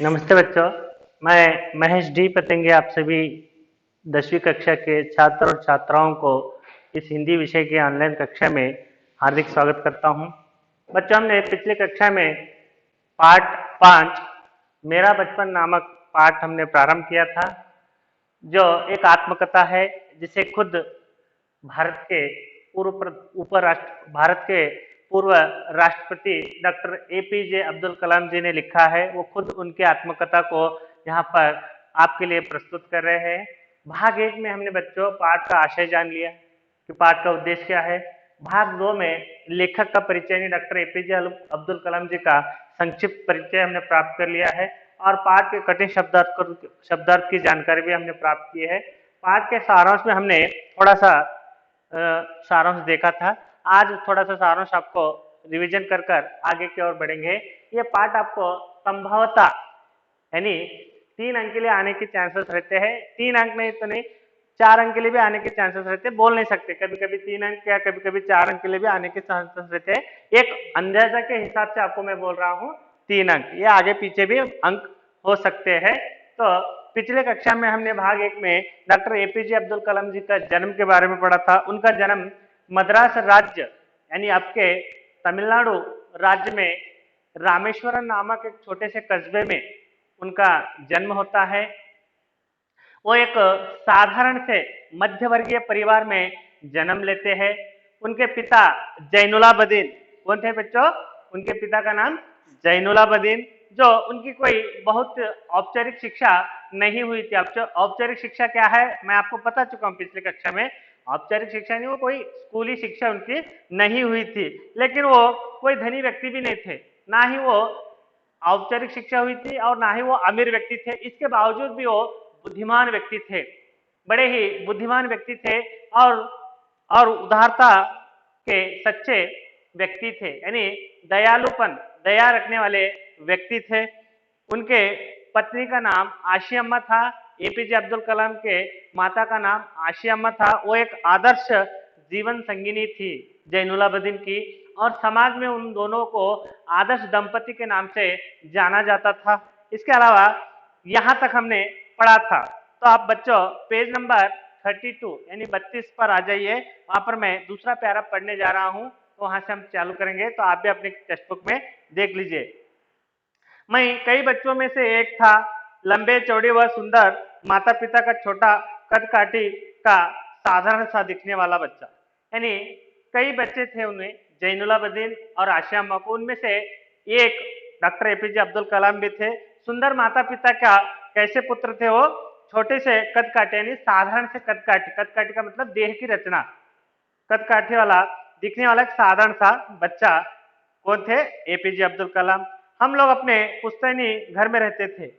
नमस्ते बच्चों। मैं महेश डी पतंगे आप सभी 10वीं कक्षा के छात्र और छात्राओं को इस हिंदी विषय की ऑनलाइन कक्षा में हार्दिक स्वागत करता हूं। बच्चों, हमने पिछली कक्षा में पाठ 5 मेरा बचपन नामक पाठ हमने प्रारंभ किया था, जो एक आत्मकथा है जिसे खुद भारत के भारत के पूर्व राष्ट्रपति डॉक्टर एपीजे अब्दुल कलाम जी ने लिखा है। वो खुद उनके आत्मकथा को यहाँ पर आपके लिए प्रस्तुत कर रहे हैं। भाग 1 में हमने बच्चों पाठ का आशय जान लिया कि पाठ का उद्देश्य क्या है। भाग 2 में लेखक का परिचय यानी डॉक्टर एपीजे अब्दुल कलाम जी का संक्षिप्त परिचय हमने प्राप्त कर लिया है और पाठ के कठिन शब्दार्थ की जानकारी भी हमने प्राप्त की है। पाठ के सारांश में हमने थोड़ा सा सारांश देखा था। आज थोड़ा सा सारांश आपको रिवीजन कर आगे की ओर बढ़ेंगे। ये पाठ आपको संभवतः यानी 3 अंक के लिए आने के चांसेस रहते हैं। 3 अंक नहीं तो नहीं, 4 अंक के लिए भी आने के चांसेस रहते हैं। बोल नहीं सकते, कभी कभी 3 अंक या कभी कभी 4 अंक के लिए भी आने के चांसेस रहते हैं। एक अंदाजा के हिसाब से आपको मैं बोल रहा हूँ 3 अंक, ये आगे पीछे भी अंक हो सकते हैं। तो पिछले कक्षा में हमने भाग 1 में डॉक्टर एपीजे अब्दुल कलाम जी का जन्म के बारे में पढ़ा था। उनका जन्म मद्रास राज्य यानी आपके तमिलनाडु राज्य में रामेश्वरम नामक एक छोटे से कस्बे में उनका जन्म होता है। वो एक साधारण से मध्य वर्गीय परिवार में जन्म लेते हैं। उनके पिता जैनुलाब्दीन कौन थे बच्चों? उनके पिता का नाम जैनुलाब्दीन, जो उनकी कोई बहुत औपचारिक शिक्षा नहीं हुई थी। औपचारिक शिक्षा क्या है मैं आपको बता चुका हूँ पिछली कक्षा में। औपचारिक शिक्षा नहीं, वो कोई स्कूली शिक्षा उनकी नहीं हुई थी, लेकिन वो कोई धनी व्यक्ति भी नहीं थे, ना ही वो औपचारिक शिक्षा हुई थी और ना ही वो अमीर व्यक्ति थे। इसके बावजूद भी वो बुद्धिमान व्यक्ति थे, बड़े ही बुद्धिमान व्यक्ति थे और उदारता के सच्चे व्यक्ति थे, यानी दया रखने वाले व्यक्ति थे। उनके पत्नी का नाम आशी अम्मा था। एपीजे अब्दुल कलाम के माता का नाम आशी अम्मा था। वो एक आदर्श जीवन संगिनी थी जैनुलाब्दीन की, और समाज में उन दोनों को आदर्श दंपति के नाम से जाना जाता था। इसके अलावा यहां तक हमने पढ़ा था। तो आप बच्चों पेज नंबर 32 यानी 32 पर आ जाइए। वहां पर मैं दूसरा पैरा पढ़ने जा रहा हूं, तो वहां से हम चालू करेंगे। तो आप भी अपने टेक्स्ट बुक में देख लीजिए। मैं कई बच्चों में से एक था, लंबे चौड़े व सुंदर, माता पिता का छोटा कदकाठी का साधारण सा दिखने वाला बच्चा। यानी कई बच्चे थे उनमें, जैनुलाब्दीन और आशिया अम्मा को, उनमें से एक डॉक्टर एपीजे अब्दुल कलाम भी थे। सुंदर माता पिता का कैसे पुत्र थे वो? छोटे से कदकाठी यानी साधारण से कदकाठी, कदकाठी का मतलब देह की रचना, कदकाठी वाला दिखने वाला एक साधारण सा बच्चा कौन थे? एपीजे अब्दुल कलाम। हम लोग अपने पुश्तैनी घर में रहते थे।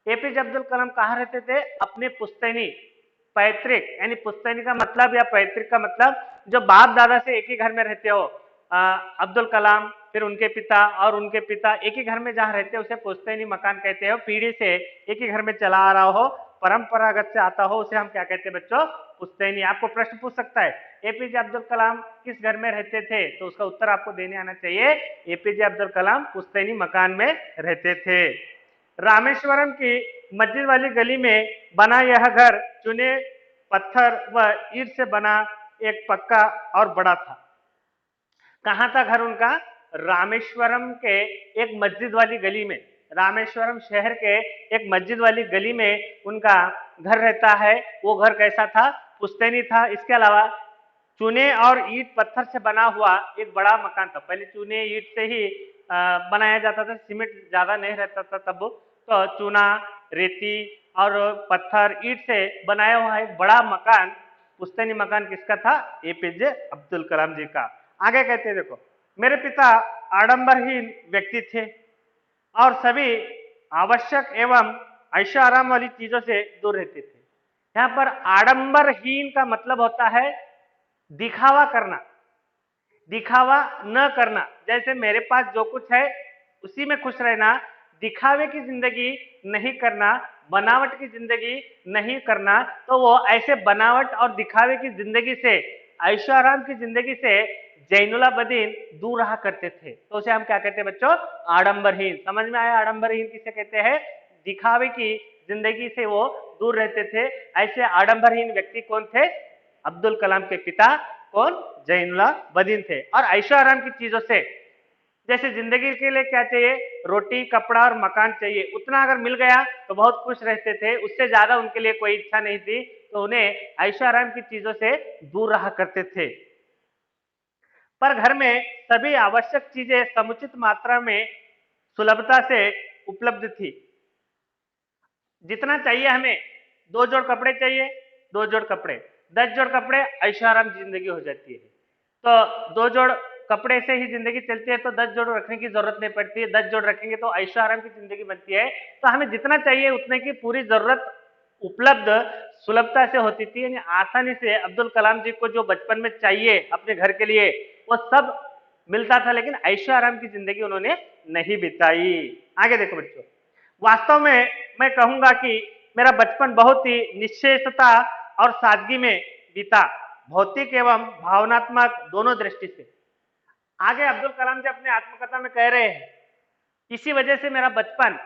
एपीजे अब्दुल कलाम कहाँ रहते थे? अपने पुश्तैनी, पैतृक यानी पुश्तैनी का मतलब या पैतृक का मतलब जो बाप दादा से एक ही घर में रहते हो। अब्दुल कलाम, फिर उनके पिता और उनके पिता एक ही घर में जहाँ रहते हो उसे पुश्तैनी मकान कहते हो। पीढ़ी से एक ही घर में चला आ रहा हो, परंपरागत से आता हो, उसे हम क्या कहते हैं बच्चों? पुश्तैनी। आपको प्रश्न पूछ सकता है एपीजे अब्दुल कलाम किस घर में रहते थे, तो उसका उत्तर आपको देने आना चाहिए। एपीजे अब्दुल कलाम पुश्तैनी मकान में रहते थे। रामेश्वरम की मस्जिद वाली गली में बना यह घर चुने पत्थर व ईंट से बना एक पक्का और बड़ा था। कहाँ था घर उनका? रामेश्वरम के एक मस्जिद वाली गली में, रामेश्वरम शहर के एक मस्जिद वाली गली में उनका घर रहता है। वो घर कैसा था? पुश्तैनी था। इसके अलावा चूने और ईंट पत्थर से बना हुआ एक बड़ा मकान था। पहले चूने ईंट से ही बनाया जाता था, सीमेंट ज्यादा नहीं रहता था तब, तो चूना, रेती और पत्थर ईंट से बनाया हुआ एक बड़ा मकान, पुश्तैनी मकान किसका था? एपीजे अब्दुल कलाम जी का। आगे कहते हैं, देखो, मेरे पिता आडंबरहीन व्यक्ति थे और सभी आवश्यक एवं ऐशो आराम वाली चीजों से दूर रहते थे। यहाँ पर आडंबरहीन का मतलब होता है दिखावा करना, दिखावा न करना। जैसे मेरे पास जो कुछ है उसी में खुश रहना, दिखावे की जिंदगी नहीं करना, बनावट की जिंदगी नहीं करना। तो वो ऐसे बनावट और दिखावे की जिंदगी से, ऐशो आराम की जिंदगी से जैनुलाब्दीन दूर रहा करते थे। तो उसे हम क्या कहते हैं बच्चों? आडंबरहीन। समझ में आया आडंबरहीन किसे कहते हैं? दिखावे की जिंदगी से वो दूर रहते थे। ऐसे आडंबरहीन व्यक्ति कौन थे? अब्दुल कलाम के पिता कौन? जैनुलाब्दीन थे। और ऐशो आराम की चीजों से, जैसे जिंदगी के लिए क्या चाहिए? रोटी, कपड़ा और मकान चाहिए, उतना अगर मिल गया तो बहुत खुश रहते थे, उससे ज्यादा उनके लिए कोई इच्छा नहीं थी, तो उन्हें ऐशो आराम की चीजों से दूर रहा करते थे। पर घर में सभी आवश्यक चीजें समुचित मात्रा में सुलभता से उपलब्ध थी। जितना चाहिए हमें, 2 जोड़ कपड़े चाहिए, 2 जोड़ कपड़े, 10 जोड़ कपड़े, ऐशो आराम जिंदगी हो जाती है। तो 2 जोड़ कपड़े से ही जिंदगी चलती है, तो 10 जोड़ रखने की जरूरत नहीं पड़ती है। 10 जोड़ रखेंगे तो ऐशो आराम की जिंदगी बनती है। तो हमें जितना चाहिए उतने की पूरी जरूरत उपलब्ध सुलभता से होती थी, यानी आसानी से अब्दुल कलाम जी को जो बचपन में चाहिए अपने घर के लिए वो सब मिलता था, लेकिन ऐशो आराम की जिंदगी उन्होंने नहीं बिताई। आगे देखो बच्चों, वास्तव में मैं कहूंगा कि मेरा बचपन बहुत ही निश्चेतता और सादगी में बीता, भौतिक एवं भावनात्मक दोनों दृष्टि से। आगे अब्दुल कलाम जी अपने आत्मकथा में कह रहे हैं, इसी वजह से मेरा बचपन,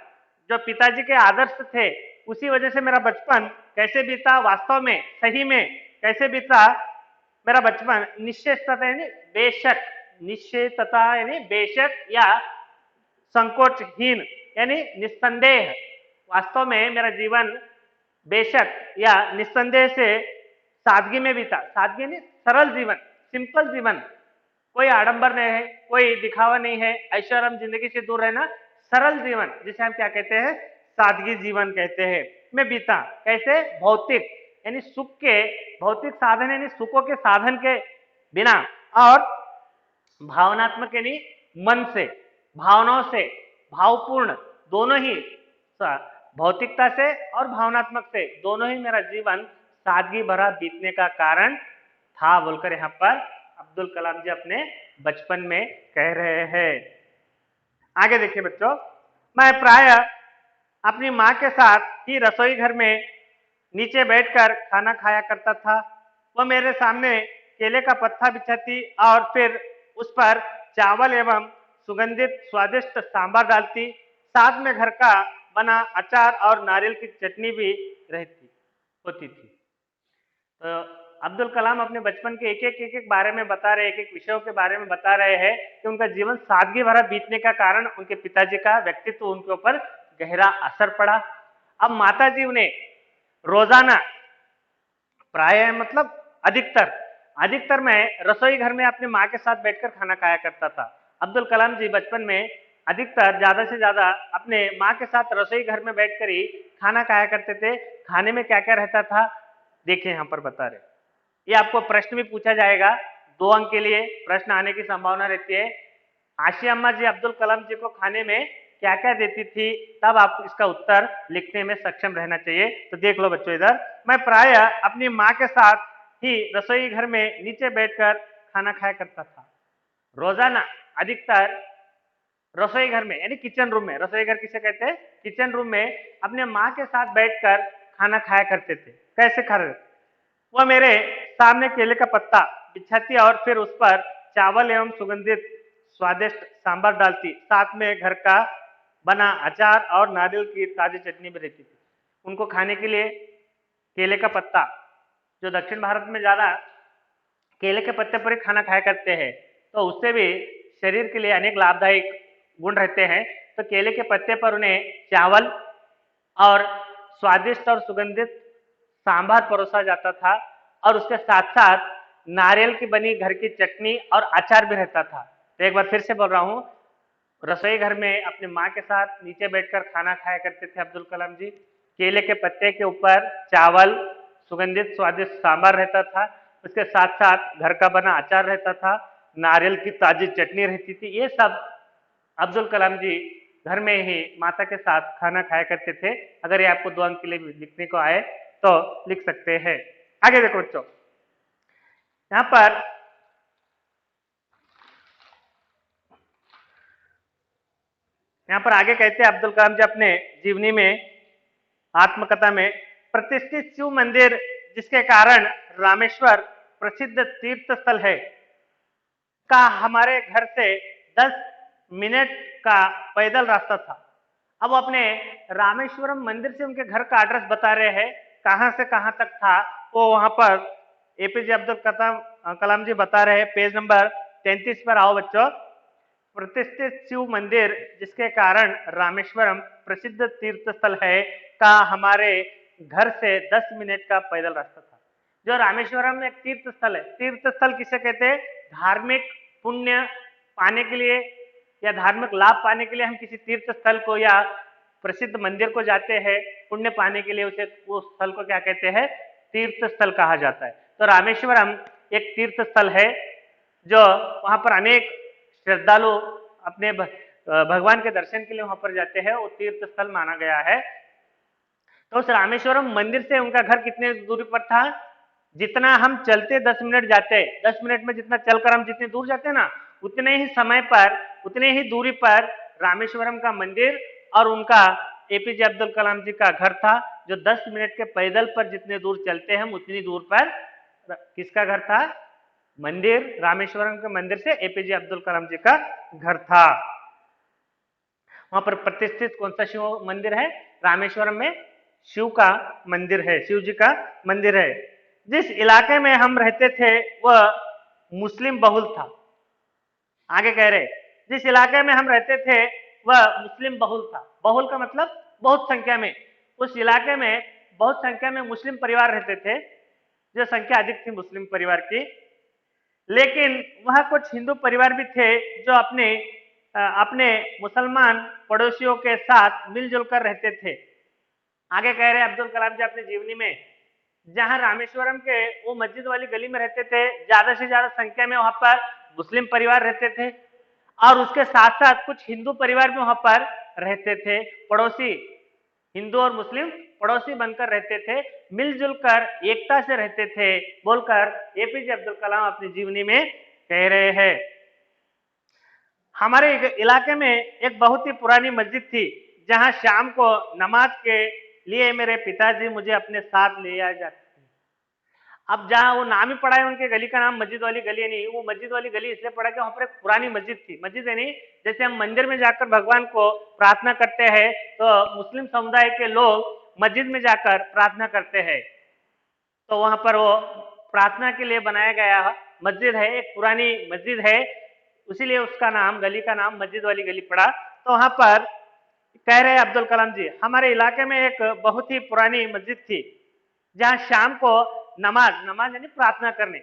जो पिताजी के आदर्श थे, उसी वजह से मेरा बचपन कैसे बीता, वास्तव में सही में कैसे बीता मेरा बचपन, निश्चेतता यानी बेशक, निश्चेतता यानी बेशक, या संकोचहीन यानी निस्संदेह, वास्तव में मेरा जीवन बेशक या निस्संदेह से सादगी में बीता। सादगी यानी सरल जीवन, सिंपल जीवन, कोई आडंबर नहीं है, कोई दिखावा नहीं है, ऐशो आराम जिंदगी से दूर रहना, सरल जीवन, जिसे हम क्या कहते हैं? सादगी जीवन कहते हैं, में बीता। कैसे? भौतिक यानी सुख के, भौतिक साधन यानी सुखों के साधन के बिना, और भावनात्मक यानी मन से, भावनाओं से, भावपूर्ण, दोनों ही, भौतिकता से और भावनात्मक से, दोनों ही मेरा जीवन सादगी भरा बीतने का कारण था, बोलकर यहाँ पर अब्दुल कलाम जी अपने बचपन में कह रहे हैं। आगे देखिए बच्चों, मैं प्राय अपनी माँ के साथ ही रसोई घर में नीचे बैठकर खाना खाया करता था। वह मेरे सामने केले का पत्ता बिछाती और फिर उस पर चावल एवं सुगंधित स्वादिष्ट सांभर डालती, साथ में घर का बना अचार और नारियल की चटनी भी होती थी। तो अब्दुल कलाम अपने बचपन के एक एक बारे में बता रहे, एक एक विषयों के बारे में बता रहे हैं कि उनका जीवन सादगी भरा बीतने का कारण उनके पिताजी का व्यक्तित्व उनके ऊपर गहरा असर पड़ा। अब माता जी उन्हें रोजाना, प्राय मतलब अधिकतर मैं रसोई घर में अपनी माँ के साथ बैठकर खाना खाया करता था। अब्दुल कलाम जी बचपन में अधिकतर ज्यादा से ज्यादा अपने माँ के साथ रसोई घर में बैठकर ही खाना खाया करते थे। खाने में क्या क्या रहता था देखिए, यहाँ पर बता रहे। ये आपको प्रश्न भी पूछा जाएगा, 2 अंक के लिए प्रश्न आने की संभावना रहती है। आशिया अम्मा जी अब्दुल कलाम जी को खाने में क्या क्या देती थी, तब आपको इसका उत्तर लिखने में सक्षम रहना चाहिए। तो देख लो बच्चों, इधर मैं प्राय अपनी माँ के साथ ही रसोई घर में नीचे बैठकर खाना खाया करता था। रोजाना अधिकतर रसोई घर में यानी किचन रूम में, रसोई घर किसे कहते हैं? किचन रूम में अपने माँ के साथ बैठकर खाना खाया करते थे। कैसे खा रहे? वह मेरे सामने केले का पत्ता बिछाती और फिर उस पर चावल एवं सुगंधित स्वादिष्ट सांभर डालती, साथ में घर का बना अचार और नारियल की ताजी चटनी भी रहती थी। उनको खाने के लिए केले का पत्ता, जो दक्षिण भारत में ज्यादा केले के पत्ते पर ही खाना खाया करते हैं, तो उससे भी शरीर के लिए अनेक लाभदायक गुण रहते हैं। तो केले के पत्ते पर उन्हें चावल और स्वादिष्ट और सुगंधित सांभर परोसा जाता था, और उसके साथ साथ नारियल की बनी घर की चटनी और अचार भी रहता था। तो एक बार फिर से बोल रहा हूँ, रसोई घर में अपनी माँ के साथ नीचे बैठकर खाना खाया करते थे अब्दुल कलाम जी। केले के पत्ते के ऊपर चावल, सुगंधित स्वादिष्ट सांभर रहता था, उसके साथ साथ घर का बना अचार रहता था, नारियल की ताजी चटनी रहती थी। ये सब अब्दुल कलाम जी घर में ही माता के साथ खाना खाया करते थे। अगर ये आपको 2 अंक के लिए लिखने को आए तो लिख सकते हैं। आगे देखो बच्चों, यहाँ पर आगे कहते हैं अब्दुल कलाम जी अपने जीवनी में, आत्मकथा में, प्रतिष्ठित शिव मंदिर जिसके कारण रामेश्वर प्रसिद्ध तीर्थ स्थल है का हमारे घर से 10 मिनट का पैदल रास्ता था। अब वो अपने रामेश्वरम मंदिर से उनके घर का एड्रेस बता रहे हैं, कहां से कहां तक था। वो वहां पर एपीजे अब्दुल कलाम जी बता रहे हैं, पेज नंबर 33 पर आओ बच्चों। प्रतिष्ठित शिव मंदिर जिसके कारण रामेश्वरम प्रसिद्ध तीर्थ स्थल है का हमारे घर से 10 मिनट का पैदल रास्ता था। जो रामेश्वरम में एक तीर्थ स्थल है, तीर्थ स्थल किसे कहते हैं? धार्मिक पुण्य पाने के लिए या धार्मिक लाभ पाने के लिए हम किसी तीर्थ स्थल को या प्रसिद्ध मंदिर को जाते हैं, पुण्य पाने के लिए उसे उस स्थल को क्या कहते हैं? तीर्थ स्थल कहा जाता है। तो रामेश्वरम एक तीर्थ स्थल है जो वहां पर अनेक श्रद्धालु अपने भगवान के दर्शन के लिए वहां पर जाते हैं, वो तीर्थ स्थल माना गया है। तो उस रामेश्वरम मंदिर से उनका घर कितने दूरी पर था? जितना हम चलते 10 मिनट जाते, 10 मिनट में जितना चलकर हम जितनी दूर जाते ना, उतने ही समय पर, उतने ही दूरी पर रामेश्वरम का मंदिर और उनका एपीजे अब्दुल कलाम जी का घर था, जो 10 मिनट के पैदल पर जितने दूर चलते हैं उतनी दूर पर किसका घर था? मंदिर, रामेश्वरम के मंदिर से एपीजे अब्दुल कलाम जी का घर था। वहां पर प्रतिष्ठित कौन सा शिव मंदिर है? रामेश्वरम में शिव का मंदिर है, शिव जी का मंदिर है। जिस इलाके में हम रहते थे वह मुस्लिम बहुल था। आगे कह रहे, जिस इलाके में हम रहते थे वह मुस्लिम बहुल था। बहुल का मतलब बहुत संख्या में। उस इलाके में बहुत संख्या में मुस्लिम परिवार रहते थे, जो संख्या अधिक थी मुस्लिम परिवार की। लेकिन वहां कुछ हिंदू परिवार भी थे जो अपने मुसलमान पड़ोसियों के साथ मिलजुल कर रहते थे। आगे कह रहे अब्दुल कलाम जी अपनी जीवनी में, जहां रामेश्वरम के वो मस्जिद वाली गली में रहते थे, ज्यादा से ज्यादा संख्या में वहां पर मुस्लिम परिवार रहते थे और उसके साथ साथ कुछ हिंदू परिवार भी वहां पर रहते थे। पड़ोसी, हिंदू और मुस्लिम पड़ोसी बनकर रहते थे, मिलजुल कर एकता से रहते थे, बोलकर एपीजे अब्दुल कलाम अपनी जीवनी में कह रहे हैं। हमारे इलाके में एक बहुत ही पुरानी मस्जिद थी, जहां शाम को नमाज के लिए मेरे पिताजी मुझे अपने साथ ले आ जाते थे। अब जहाँ वो नाम ही पड़ा है उनके गली का नाम मस्जिद वाली गली नहीं, वो मस्जिद वाली गली इसलिए पड़ा कि वहां पर एक पुरानी मस्जिद थी। मस्जिद है नहीं, जैसे हम मंदिर में जाकर भगवान को प्रार्थना करते हैं तो मुस्लिम समुदाय के लोग मस्जिद में जाकर प्रार्थना करते हैं, तो वहां पर वो प्रार्थना के लिए बनाया गया मस्जिद है, एक पुरानी मस्जिद है, इसीलिए उसका नाम, गली का नाम मस्जिद वाली गली पड़ा। तो वहां पर कह रहे अब्दुल कलाम जी, हमारे इलाके में एक बहुत ही पुरानी मस्जिद थी जहां शाम को नमाज यानी प्रार्थना करने,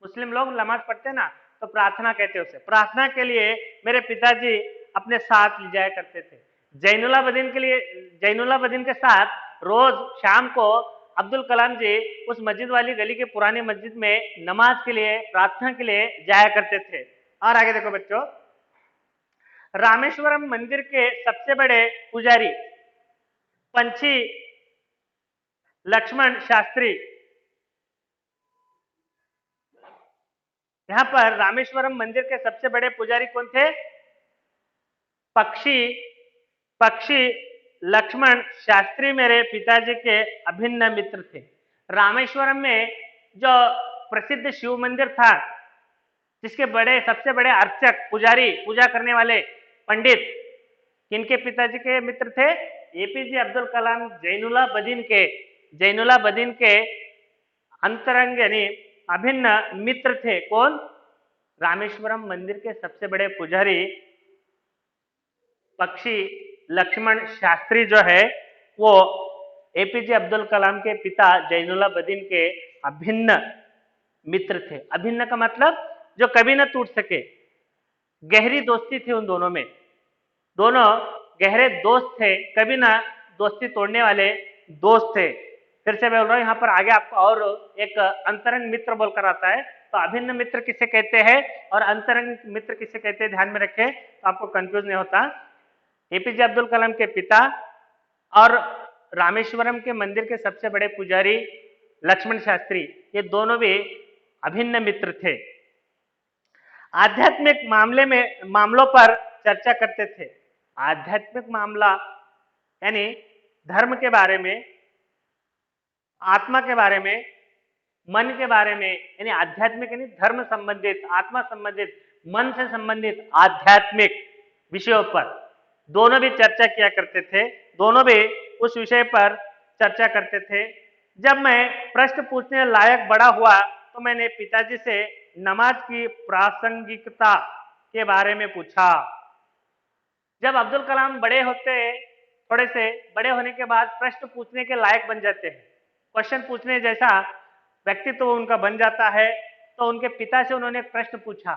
मुस्लिम लोग नमाज पढ़ते ना तो प्रार्थना कहते उसे, प्रार्थना के लिए मेरे पिताजी अपने साथ ले जाया करते थे। जैनुलाब्दीन के साथ रोज शाम को अब्दुल कलाम जी उस मस्जिद वाली गली के पुरानी मस्जिद में नमाज के लिए, प्रार्थना के लिए जाया करते थे। और आगे देखो बच्चों, रामेश्वरम मंदिर के सबसे बड़े पुजारी पंछी लक्ष्मण शास्त्री, यहां पर रामेश्वरम मंदिर के सबसे बड़े पुजारी कौन थे? पक्षी लक्ष्मण शास्त्री मेरे पिताजी के अभिन्न मित्र थे। रामेश्वरम में जो प्रसिद्ध शिव मंदिर था, जिसके सबसे बड़े अर्चक, पुजारी, पूजा करने वाले पंडित किनके पिताजी के मित्र थे? एपीजे अब्दुल कलाम जैनुलाब्दीन के अंतरंग यानी अभिन्न मित्र थे। कौन? रामेश्वरम मंदिर के सबसे बड़े पुजारी पक्षी लक्ष्मण शास्त्री जो है वो एपीजे अब्दुल कलाम के पिता जैनुलाब्दीन के अभिन्न मित्र थे। अभिन्न का मतलब जो कभी न टूट सके, गहरी दोस्ती थी उन दोनों में, दोनों गहरे दोस्त थे, कभी ना दोस्ती तोड़ने वाले दोस्त थे। फिर से मैं बोल रहा हूं, यहाँ पर आगे आपको और एक अंतरंग मित्र बोलकर आता है, तो अभिन्न मित्र किसे कहते हैं और अंतरंग मित्र किसे कहते हैं, ध्यान में रखें तो आपको कंफ्यूज नहीं होता। एपीजे अब्दुल कलाम के पिता और रामेश्वरम के मंदिर के सबसे बड़े पुजारी लक्ष्मण शास्त्री, ये दोनों भी अभिन्न मित्र थे। आध्यात्मिक मामलों पर चर्चा करते थे। आध्यात्मिक मामला यानी धर्म के बारे में, आत्मा के बारे में, मन के बारे में, यानी आध्यात्मिक यानी धर्म संबंधित, आत्मा संबंधित, मन से संबंधित आध्यात्मिक विषयों पर दोनों भी चर्चा किया करते थे, दोनों भी उस विषय पर चर्चा करते थे। जब मैं प्रश्न पूछने लायक बड़ा हुआ तो मैंने पिताजी से नमाज की प्रासंगिकता के बारे में पूछा। जब अब्दुल कलाम बड़े होते, थोड़े से बड़े होने के बाद प्रश्न पूछने के लायक बन जाते हैं, क्वेश्चन पूछने जैसा व्यक्तित्व तो उनका बन जाता है, तो उनके पिता से उन्होंने एक प्रश्न पूछा।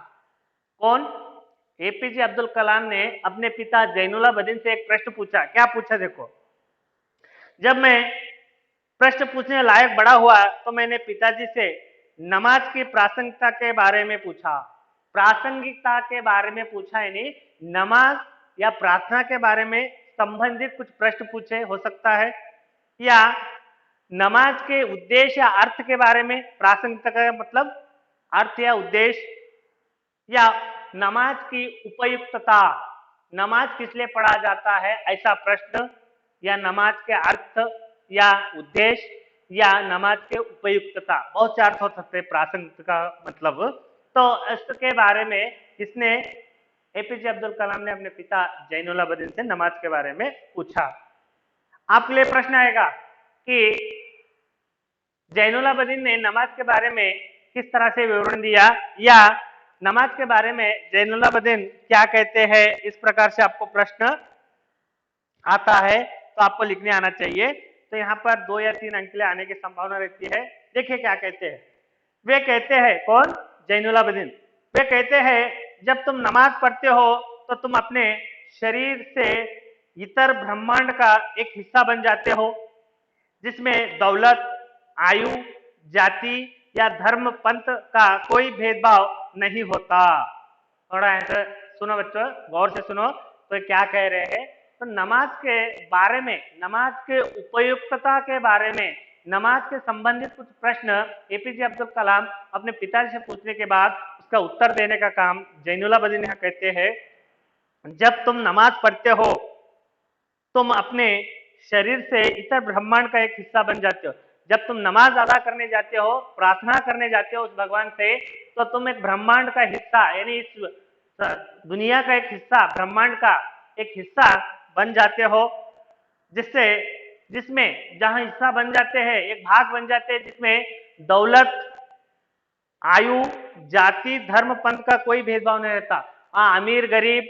कौन? एपीजे अब्दुल कलाम ने अपने पिता जैनुलाब्दीन से एक प्रश्न पूछा। क्या पूछा देखो। जब मैं प्रश्न पूछने लायक बड़ा हुआ तो मैंने पिताजी से नमाज की प्रासंगिकता के बारे में पूछा। प्रासंगिकता के बारे में पूछा, यानी नमाज या प्रार्थना के बारे में संबंधित कुछ प्रश्न पूछे हो सकता है, या नमाज के उद्देश्य या अर्थ के बारे में। प्रासंगिकता का मतलब अर्थ या उद्देश्य, या नमाज की उपयुक्तता, नमाज किस लिए पढ़ा जाता है ऐसा प्रश्न, या नमाज के अर्थ या उद्देश्य, या नमाज के उपयुक्तता। बहुत से अर्थ हो सकते हैं प्रासंगिक का मतलब। तो इसके बारे में किसने, एपीजे अब्दुल कलाम ने अपने पिता जैनुलाब्दीन से नमाज के बारे में पूछा। आपके लिए प्रश्न आएगा कि जैनुलाब्दीन ने नमाज के बारे में किस तरह से विवरण दिया, या नमाज के बारे में जैनुलाब्दीन क्या कहते हैं। इस प्रकार से आपको प्रश्न आता है तो आपको लिखने आना चाहिए। तो यहाँ पर 2 या 3 अंक के लिए आने की संभावना रहती है। देखिए क्या कहते हैं। वे कहते हैं, कौन? जैनुलाब्दीन। वे कहते हैं जब तुम नमाज पढ़ते हो तो तुम अपने शरीर से इतर ब्रह्मांड का एक हिस्सा बन जाते हो, जिसमें दौलत, आयु, जाति या धर्म पंथ का कोई भेदभाव नहीं होता। थोड़ा ऐसा सुनो बच्चों, गौर से सुनो। तो क्या कह रहे हैं, तो नमाज के बारे में, नमाज के उपयुक्तता के बारे में, नमाज के संबंधित कुछ प्रश्न एपीजे अब्दुल कलाम अपने पिताजी से पूछने के बाद उसका उत्तर देने का काम जैनुलाब्दीन यहाँ कहते हैं। जब तुम नमाज पढ़ते हो तुम अपने शरीर से इतर ब्रह्मांड का एक हिस्सा बन जाते हो। जब तुम नमाज अदा करने जाते हो, प्रार्थना करने जाते हो उस भगवान से, तो तुम एक ब्रह्मांड का हिस्सा, यानी इस दुनिया का एक हिस्सा, ब्रह्मांड का एक हिस्सा बन जाते हो, जिससे जिसमें जहां हिस्सा बन जाते हैं, एक भाग बन जाते हैं जिसमें दौलत, आयु, जाति, धर्म, पंथ का कोई भेदभाव नहीं रहता। अमीर गरीब,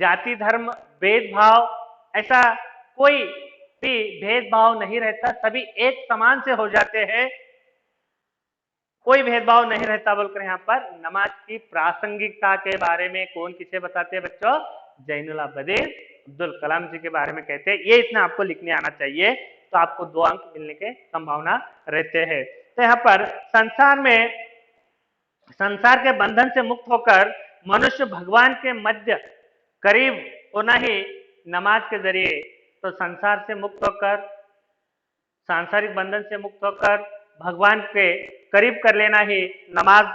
जाति धर्म भेदभाव, ऐसा कोई भी भेदभाव नहीं रहता, सभी एक समान से हो जाते हैं, कोई भेदभाव नहीं रहता। बोलकर यहाँ पर नमाज की प्रासंगिकता के बारे में कौन किसे बताते हैं बच्चों? जैनुलाब्दीन अब्दुल कलाम जी के बारे में कहते हैं। ये इतना आपको लिखने आना चाहिए, तो आपको 2 अंक मिलने के संभावना रहते हैं। तो यहाँ पर संसार के बंधन से मुक्त होकर मनुष्य भगवान के मध्य करीब होना ही नमाज के जरिए, तो संसार से मुक्त होकर, सांसारिक बंधन से मुक्त होकर भगवान के करीब कर लेना ही नमाज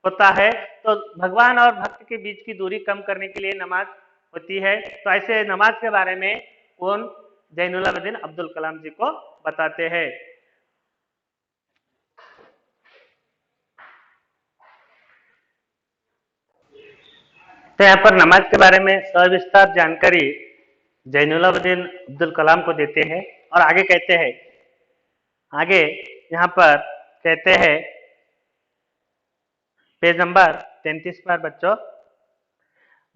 होता है। तो भगवान और भक्त के बीच की दूरी कम करने के लिए नमाज होती है। तो ऐसे नमाज के बारे में कौन? जैनुलाब्दीन अब्दुल कलाम जी को बताते हैं। तो यहाँ पर नमाज के बारे में सविस्तार जानकारी जैनुलाब्दीन अब्दुल कलाम को देते हैं, और आगे कहते हैं, आगे यहाँ पर कहते हैं पेज नंबर 33 पर बच्चों,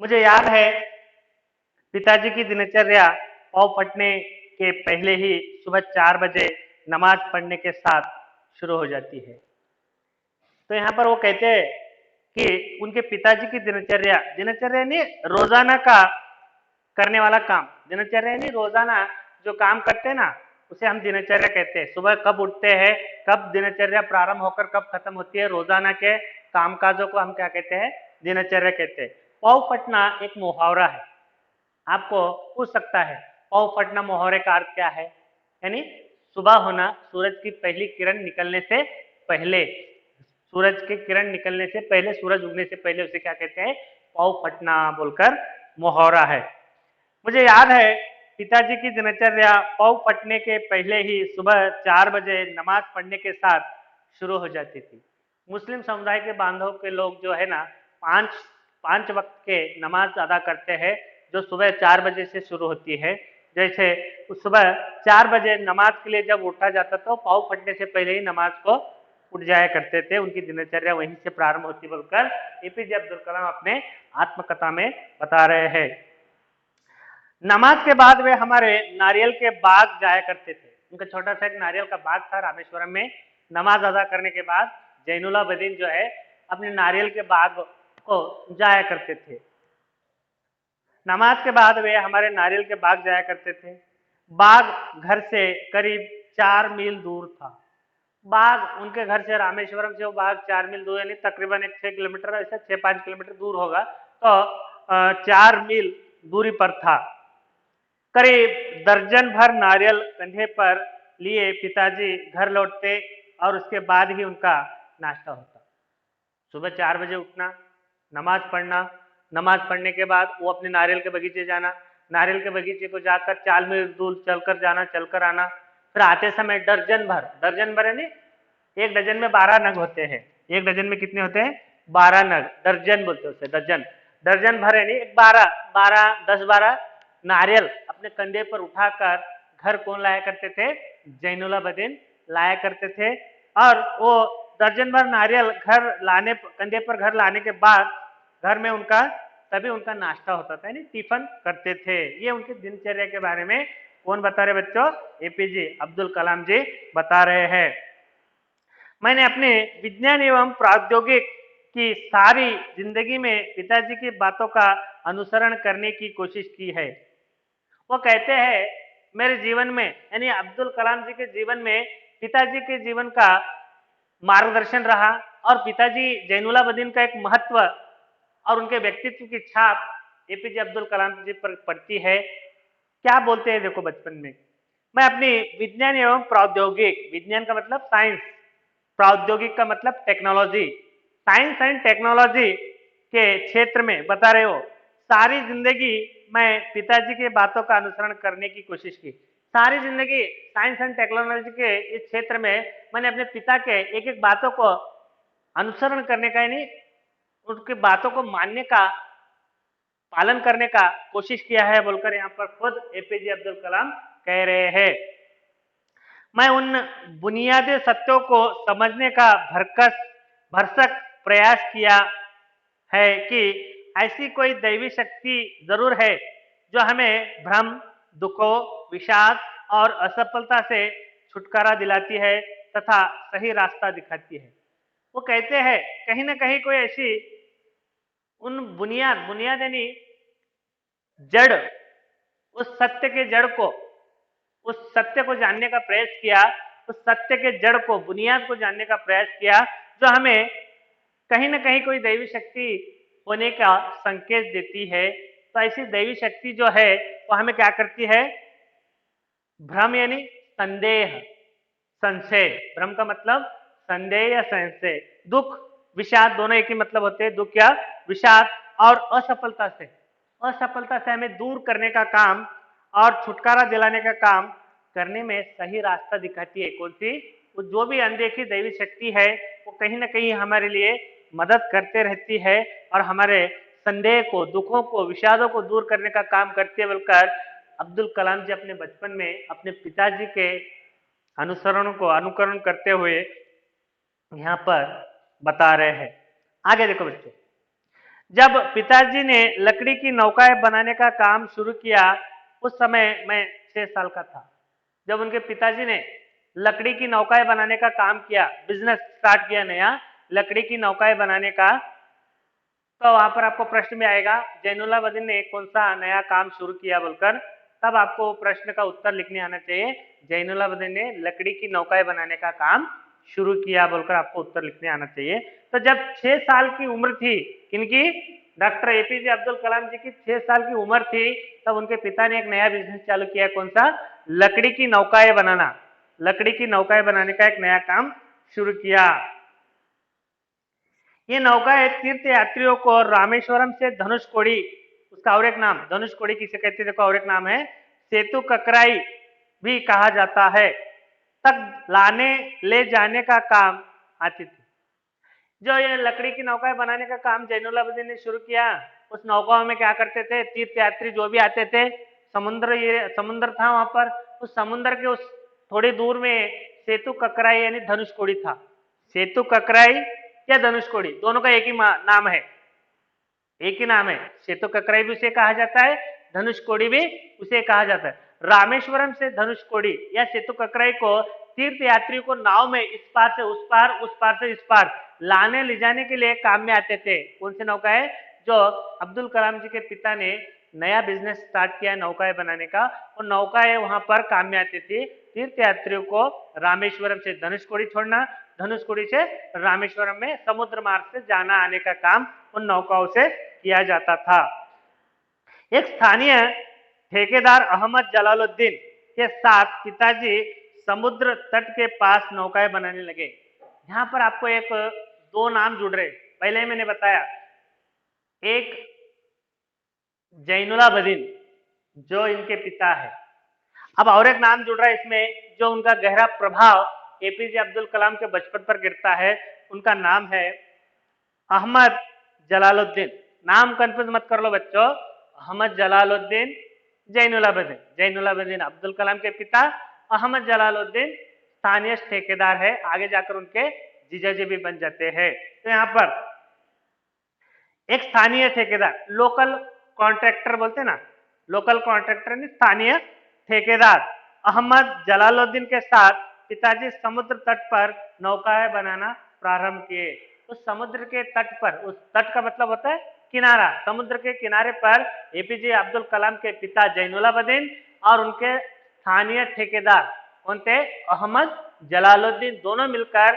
मुझे याद है पिताजी की दिनचर्या पाँव फटने के पहले ही सुबह 4 बजे नमाज पढ़ने के साथ शुरू हो जाती है। तो यहाँ पर वो कहते हैं कि उनके पिताजी की दिनचर्या नहीं रोजाना का करने वाला काम, दिनचर्या नहीं रोजाना जो काम करते हैं ना, उसे हम दिनचर्या कहते हैं। सुबह कब उठते हैं, कब दिनचर्या प्रारंभ होकर कब खत्म होती है, रोजाना के कामकाजों को हम क्या कहते हैं? दिनचर्या कहते हैं। पाँव फटना एक मुहावरा है, आपको पूछ सकता है पाँव फटना मुहावरे का अर्थ क्या है। यानी सुबह होना, सूरज की पहली किरण निकलने से पहले, सूरज की किरण निकलने से पहले, सूरज उगने से पहले उसे क्या कहते हैं? पाँव फटना बोलकर मुहावरा है। मुझे याद है पिताजी की दिनचर्या पाँव फटने के पहले ही सुबह 4 बजे नमाज पढ़ने के साथ शुरू हो जाती थी। मुस्लिम समुदाय के बांधव के लोग जो है ना, पांच वक्त के नमाज अदा करते हैं, जो सुबह 4 बजे से शुरू होती है। जैसे उस सुबह 4 बजे नमाज के लिए जब उठा जाता तो पाँव फटने से पहले ही नमाज को उठ जाया करते थे, उनकी दिनचर्या वहीं से प्रारंभ होती बोलकर एपीजे अब्दुल कलाम अपने आत्मकथा में बता रहे हैं। नमाज के बाद वे हमारे नारियल के बाग जाया करते थे। उनका छोटा सा एक नारियल का बाग था रामेश्वरम में। नमाज अदा करने के बाद जैनुलाब्दीन जो है अपने नारियल के बाग को जाया करते थे। नमाज के बाद वे हमारे नारियल के बाग जाया करते थे। बाग घर से करीब 4 मील दूर था। बाग उनके घर से रामेश्वरम से वो बाग 4 मील दूर, यानी तकरीबन 6 किलोमीटर, ऐसे 6-5 किलोमीटर दूर होगा, तो 4 मील दूरी पर था। करीब दर्जन भर नारियल कंधे पर लिए पिताजी घर लौटते और उसके बाद ही उनका नाश्ता होता। सुबह 4 बजे उठना, नमाज पढ़ना, नमाज पढ़ने के बाद वो अपने नारियल के बगीचे जाना, नारियल के बगीचे को जाकर 4 मील दूर चलकर जाना, चलकर आना, फिर आते समय दर्जन भर यानी 1 डजन में 12 नग होते हैं। 1 डजन में कितने होते हैं? 12 नग, दर्जन बोलते हैं उसे, दर्जन भर यानी 10-12 नारियल अपने कंधे पर उठाकर घर कौन लाया करते थे? जैनुलाब्दीन लाया करते थे। और वो दर्जन भर नारियल कंधे पर घर लाने के बाद घर में तभी उनका नाश्ता होता था, यानी टिफिन करते थे। ये उनकी दिनचर्या के बारे में कौन बता रहे बच्चों? एपीजे अब्दुल कलाम जी बता रहे हैं। मैंने अपने विज्ञान एवं प्रौद्योगिक की सारी जिंदगी में पिताजी की बातों का अनुसरण करने की कोशिश की है। वो कहते हैं मेरे जीवन में, यानी अब्दुल कलाम जी के जीवन में पिताजी के जीवन का मार्गदर्शन रहा और पिताजी जैनुलाब्दीन का एक महत्व और उनके व्यक्तित्व की छाप एपीजे अब्दुल कलाम जी पर पड़ती है। क्या बोलते हैं देखो बचपन में, मैं अपनी विज्ञान एवं प्रौद्योगिक, विज्ञान का मतलब साइंस, प्रौद्योगिक का मतलब टेक्नोलॉजी, साइंस एंड टेक्नोलॉजी के क्षेत्र में बता रहे हो, सारी जिंदगी मैं पिताजी के बातों का अनुसरण करने की कोशिश की। सारी जिंदगी साइंस एंड टेक्नोलॉजी के इस क्षेत्र में मैंने अपने पिता के एक एक बातों को अनुसरण करने का, यानी उनकी बातों को मानने का, पालन करने का कोशिश किया है बोलकर यहाँ पर खुद एपीजे अब्दुल कलाम कह रहे हैं। मैं उन बुनियादी सत्यों को समझने का भरसक प्रयास किया है कि ऐसी कोई दैवी शक्ति जरूर है जो हमें भ्रम, दुखों, विषाद और असफलता से छुटकारा दिलाती है तथा सही रास्ता दिखाती है। वो कहते हैं कहीं ना कहीं कोई ऐसी उन बुनियाद यानी जड़, उस सत्य के जड़ को, उस सत्य को जानने का प्रयास किया, उस सत्य के जड़ को, बुनियाद को जानने का प्रयास किया जो हमें कहीं ना कहीं कोई दैवी शक्ति होने का संकेत देती है। तो ऐसी दैवी शक्ति जो है वो हमें क्या करती है? भ्रम यानी संदेह, संशय, भ्रम का मतलब संदेह या संशय, दुख, विषाद दोनों एक ही मतलब होते हैं, दुख या विषाद, और असफलता से हमें दूर करने का काम और छुटकारा दिलाने का काम करने में सही रास्ता दिखाती है। कौन सी? वो जो भी अनदेखी दैवी शक्ति है वो कहीं ना कहीं हमारे लिए मदद करते रहती है और हमारे संदेह को, दुखों को, विषादों को दूर करने का काम करती है बोलकर अब्दुल कलाम जी अपने बचपन में अपने पिताजी के अनुकरण करते हुए यहाँ पर बता रहे हैं। आगे देखो बच्चों, जब पिताजी ने लकड़ी की नौकाएं बनाने का काम शुरू किया उस समय मैं 6 साल का था। जब उनके पिताजी ने लकड़ी की नौकाएं बनाने का काम किया, बिजनेस स्टार्ट किया नया लकड़ी की नौकाएं बनाने का, तो वहां पर आपको प्रश्न में आएगा जैनुलाब्दीन ने कौन सा नया काम शुरू किया बोलकर, तब आपको प्रश्न का उत्तर लिखने आना चाहिए। जैनुलाब्दीन ने लकड़ी की नौकाएं बनाने का काम शुरू किया बोलकर आपको उत्तर लिखने आना चाहिए। तो जब 6 साल की उम्र थी, किनकी? डॉक्टर एपीजे अब्दुल कलाम जी की 6 साल की उम्र थी, तब उनके पिता ने एक नया बिजनेस चालू किया। कौन सा? लकड़ी की नौकाएं बनाना, लकड़ी की नौकाएं बनाने का एक नया काम शुरू किया। ये नौकाएं तीर्थ यात्रियों को रामेश्वरम से धनुषकोडी, उसका और एक नाम धनुषकोडी किसे कहते हैं देखो, और एक नाम है सेतु ककराई भी कहा जाता है, तक लाने ले जाने का काम आती थी। जो ये लकड़ी की नौकाएं बनाने का काम जैनुलाब्दीन ने शुरू किया उस नौकाओं में क्या करते थे, तीर्थ यात्री जो भी आते थे, समुद्र था वहां पर, उस समुद्र के उस थोड़ी दूर में सेतु ककराई यानी धनुषकोडी था। सेतु ककराई या धनुषकोडी दोनों का एक ही नाम है, एक ही नाम है। सेतु ककराई भी उसे कहा जाता है, धनुषकोडी भी उसे कहा जाता है। रामेश्वरम से धनुषकोडी या सेतु ककराई को तीर्थ यात्रियों को नाव में इस पार से उस पार, उस पार से इस पार लाने ले जाने के लिए काम में आते थे। कौन सी नौका है? जो अब्दुल कलाम जी के पिता ने नया बिजनेस स्टार्ट किया नौकाएं बनाने का, वो नौकाएं वहां पर काम में आती थी। तीर्थ यात्रियों को रामेश्वरम से धनुषकोडी छोड़ना, धनुषकोडी से रामेश्वरम में समुद्र मार्ग से जाना आने का काम उन नौकाओं से किया जाता था। एक स्थानीय ठेकेदार अहमद जलालुद्दीन के साथ पिताजी समुद्र तट के पास नौकाएं बनाने लगे। यहां पर आपको एक दो नाम जुड़ रहे, पहले ही मैंने बताया, एक जैनुलाब्दीन जो इनके पिता है, अब और एक नाम जुड़ रहा है इसमें जो उनका गहरा प्रभाव एपीजे अब्दुल कलाम के बचपन पर गिरता है, उनका नाम है अहमद जलालुद्दीन। नाम कंफ्यूज मत कर लो बच्चों, अहमद जलालुद्दीन, जैनुलाब्दीन। जैनुलाब्दीन अब्दुल कलाम के पिता, अहमद जलालुद्दीन स्थानीय ठेकेदार है, आगे जाकर उनके जीजाजी भी बन जाते हैं। तो यहाँ पर एक स्थानीय ठेकेदार, लोकल कॉन्ट्रैक्टर बोलते ना, लोकल कॉन्ट्रैक्टर ने स्थानीय ठेकेदार अहमद जलालुद्दीन के साथ पिताजी समुद्र तट पर नौकाएं बनाना प्रारंभ किए। उस समुद्र के तट पर, उस तट का मतलब होता है किनारा, समुद्र के किनारे पर एपीजे अब्दुल कलाम के पिता जैनुलाब्दीन और उनके स्थानीय ठेकेदार कौन थे? अहमद जलालुद्दीन, दोनों मिलकर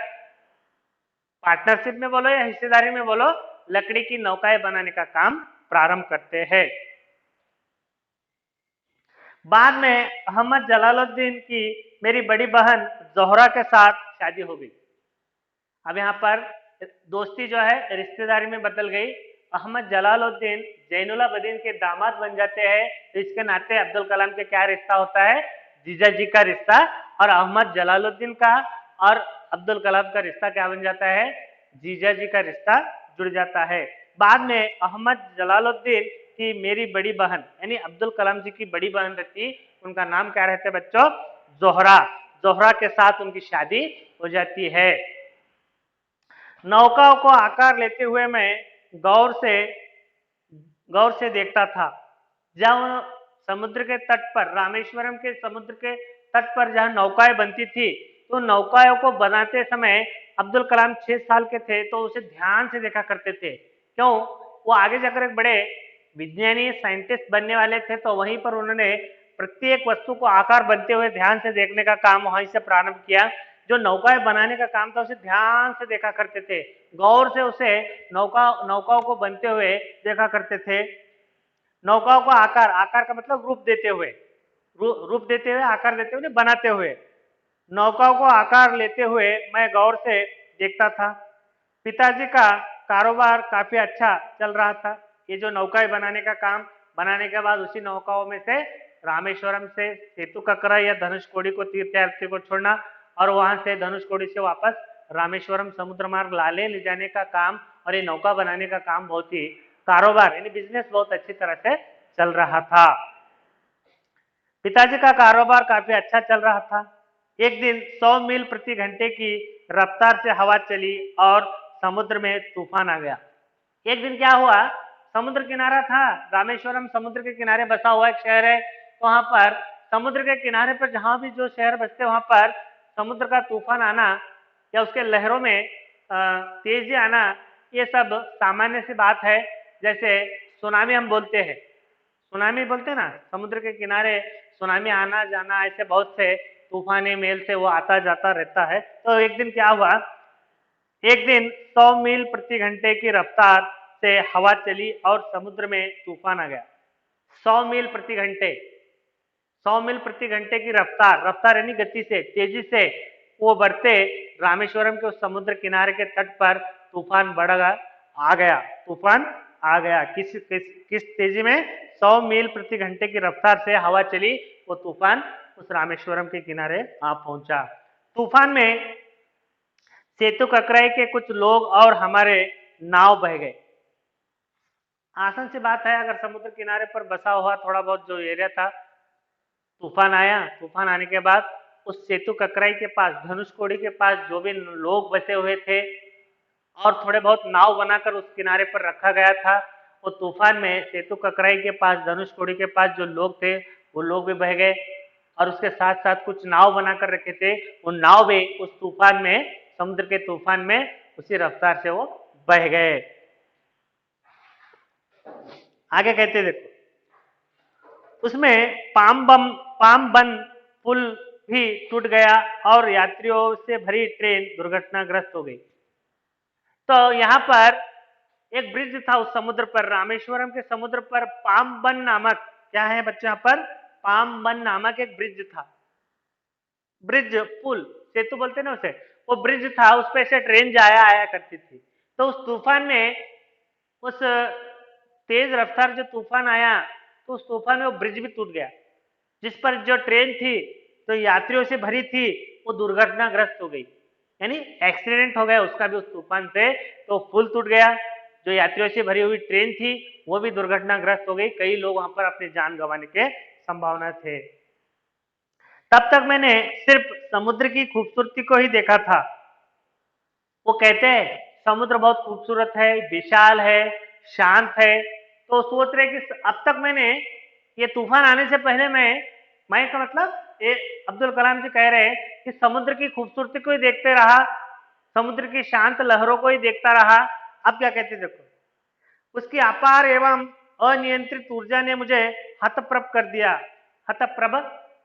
पार्टनरशिप में बोलो या हिस्सेदारी में बोलो, लकड़ी की नौकाएं बनाने का काम प्रारंभ करते हैं। बाद में अहमद जलालुद्दीन की मेरी बड़ी बहन जोहरा के साथ शादी हो गई। अब यहाँ पर दोस्ती जो है रिश्तेदारी में बदल गई। अहमद जलालुद्दीन जैनुलाब्दीन के दामाद बन जाते हैं, तो इसके नाते अब्दुल कलाम के क्या रिश्ता होता है? जीजा जी का रिश्ता। और अहमद जलालुद्दीन का और अब्दुल कलाम का रिश्ता क्या बन जाता है? जीजा जी का रिश्ता जुड़ जाता है। बाद में अहमद जलालुद्दीन की मेरी बड़ी बहन यानी अब्दुल कलाम जी की बड़ी बहन रहती, उनका नाम क्या रहता है बच्चों? जोहरा। जोहरा के साथ उनकी शादी हो जाती है। नौकाओं को आकार लेते हुए मैं गौर से देखता था। जब समुद्र के तट पर, रामेश्वरम के समुद्र के तट पर जहां नौकाएं बनती थी, तो नौकाओं को बनाते समय अब्दुल कलाम 6 साल के थे तो उसे ध्यान से देखा करते थे। क्यों? वो आगे जाकर एक बड़े विज्ञानी साइंटिस्ट बनने वाले थे, तो वहीं पर उन्होंने प्रत्येक वस्तु को आकार बनते हुए ध्यान से देखने का काम वहीं से प्रारंभ किया। जो नौकाएं बनाने का काम था उसे ध्यान से देखा करते थे, गौर से उसे नौकाओं को बनते हुए देखा करते थे। नौकाओं को आकार का मतलब रूप देते हुए, आकार देते हुए, बनाते हुए, नौकाओं को आकार लेते हुए मैं गौर से देखता था। पिताजी का कारोबार काफी अच्छा चल रहा था। ये जो नौकाएं बनाने का काम, बनाने के बाद उसी नौकाओं में से रामेश्वरम से सेतु ककरा या धनुषकोडी को तीर्थयात्री को छोड़ना और वहां से धनुषकोडी से वापस रामेश्वरम समुद्र मार्ग ले जाने का काम और ये नौका बनाने का काम बहुत ही कारोबार यानी बिजनेस बहुत अच्छी तरह से चल रहा था। पिताजी का कारोबार काफी अच्छा चल रहा था। एक दिन 100 मील प्रति घंटे की रफ्तार से हवा चली और समुद्र में तूफान आ गया। एक दिन क्या हुआ, समुद्र किनारा था, रामेश्वरम समुद्र के किनारे बसा हुआ एक शहर है, तो वहां पर समुद्र के किनारे पर जहां भी जो शहर बसते वहां पर समुद्र का तूफान आना या उसके लहरों में तेजी आना, ये सब सामान्य सी बात है। जैसे सुनामी हम बोलते हैं, सुनामी बोलते हैं ना, समुद्र के किनारे सुनामी आना जाना, ऐसे बहुत से तूफानी मेल से वो आता जाता रहता है। तो एक दिन क्या हुआ, एक दिन 100 मील प्रति घंटे की रफ्तार से हवा चली और समुद्र में तूफान आ गया। 100 मील प्रति घंटे, 100 मील प्रति घंटे की रफ्तार यानी गति से, तेजी से वो बढ़ते रामेश्वरम के उस समुद्र किनारे के तट पर तूफान आ गया। तूफान आ गया किस तेजी में? 100 मील प्रति घंटे की रफ्तार से हवा चली, वो तूफान उस रामेश्वरम के किनारे आ पहुंचा। तूफान में सेतु ककराई के कुछ लोग और हमारे नाव बह गए। आसान सी बात है, अगर समुद्र किनारे पर बसा हुआ थोड़ा बहुत जो एरिया था, तूफान आया, तूफान आने के बाद उस सेतु ककराई के पास, धनुषकोडी के पास जो भी लोग बसे हुए थे और थोड़े बहुत नाव बनाकर उस किनारे पर रखा गया था, वो तूफान में सेतु ककराई के पास, धनुषकोडी के पास जो लोग थे वो लोग भी बह गए और उसके साथ साथ कुछ नाव बनाकर रखे थे, वो नाव भी उस तूफान में, समुद्र के तूफान में उसी रफ्तार से वो बह गए। आगे कहते देखो, उसमें पामबन पुल भी टूट गया और यात्रियों से भरी ट्रेन दुर्घटनाग्रस्त हो गई। तो यहाँ पर एक ब्रिज था उस समुद्र पर, रामेश्वरम के समुद्र पर पामबन नामक, क्या है बच्चे यहाँ पर, पामबन नामक एक ब्रिज था, ब्रिज पुल सेतु बोलते ना उसे, वो ब्रिज था, उस पे से ट्रेन जाया आया करती थी। तो उस तूफान में, उस तेज रफ्तार जो तूफान आया, तो उस तूफान में वो ब्रिज भी टूट गया, जिस पर जो ट्रेन थी तो यात्रियों से भरी थी, वो दुर्घटनाग्रस्त हो गई, यानी एक्सीडेंट हो गया उसका भी उस तूफान से, तो पुल टूट गया, जो यात्रियों से भरी हुई ट्रेन थी वो भी दुर्घटनाग्रस्त हो गई, कई लोग वहां पर अपनी जान गंवाने के संभावना थे। तब तक मैंने सिर्फ समुद्र की खूबसूरती को ही देखा था। वो कहते हैं समुद्र बहुत खूबसूरत है, विशाल है, शांत है, तो सोच रहे कि अब तक मैंने, ये तूफान आने से पहले मैं का मतलब ये अब्दुल कलाम जी कह रहे हैं कि समुद्र की खूबसूरती को ही देखते रहा, समुद्र की शांत लहरों को ही देखता रहा। अब क्या कहते देखो, उसकी अपार एवं अनियंत्रित ऊर्जा ने मुझे हतप्रभ कर दिया, हतप्रभ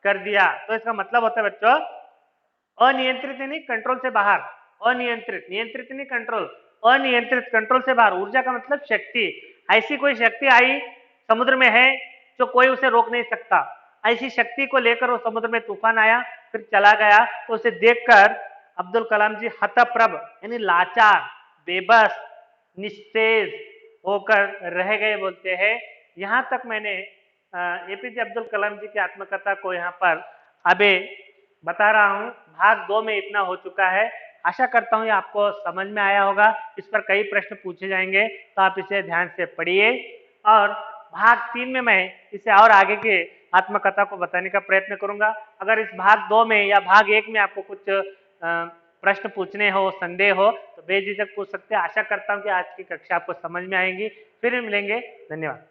कर दिया। तो इसका मतलब होता है बच्चों, अनियंत्रित नहीं, कंट्रोल से बाहर, अनियंत्रित, नियंत्रित नहीं, कंट्रोल, अनियंत्रित, कंट्रोल से बाहर। ऊर्जा का मतलब शक्ति, ऐसी कोई शक्ति आई समुद्र में है जो कोई उसे रोक नहीं सकता, ऐसी शक्ति को लेकर वो समुद्र में तूफान आया, फिर चला गया। तो उसे देखकर अब्दुल कलाम जी हतप्रभ यानी लाचार, बेबस, निस्तेज होकर रह गए बोलते हैं। यहां तक मैंने एपीजे अब्दुल कलाम जी की आत्मकथा को यहाँ पर अभी बता रहा हूँ। भाग 2 में इतना हो चुका है। आशा करता हूँ ये आपको समझ में आया होगा। इस पर कई प्रश्न पूछे जाएंगे तो आप इसे ध्यान से पढ़िए, और भाग 3 में मैं इसे और आगे के आत्मकथा को बताने का प्रयत्न करूंगा। अगर इस भाग 2 में या भाग 1 में आपको कुछ प्रश्न पूछने हो, संदेह हो, तो बेझिझक पूछ सकते हैं। आशा करता हूँ कि आज की कक्षा आपको समझ में आएंगी। फिर मिलेंगे, धन्यवाद।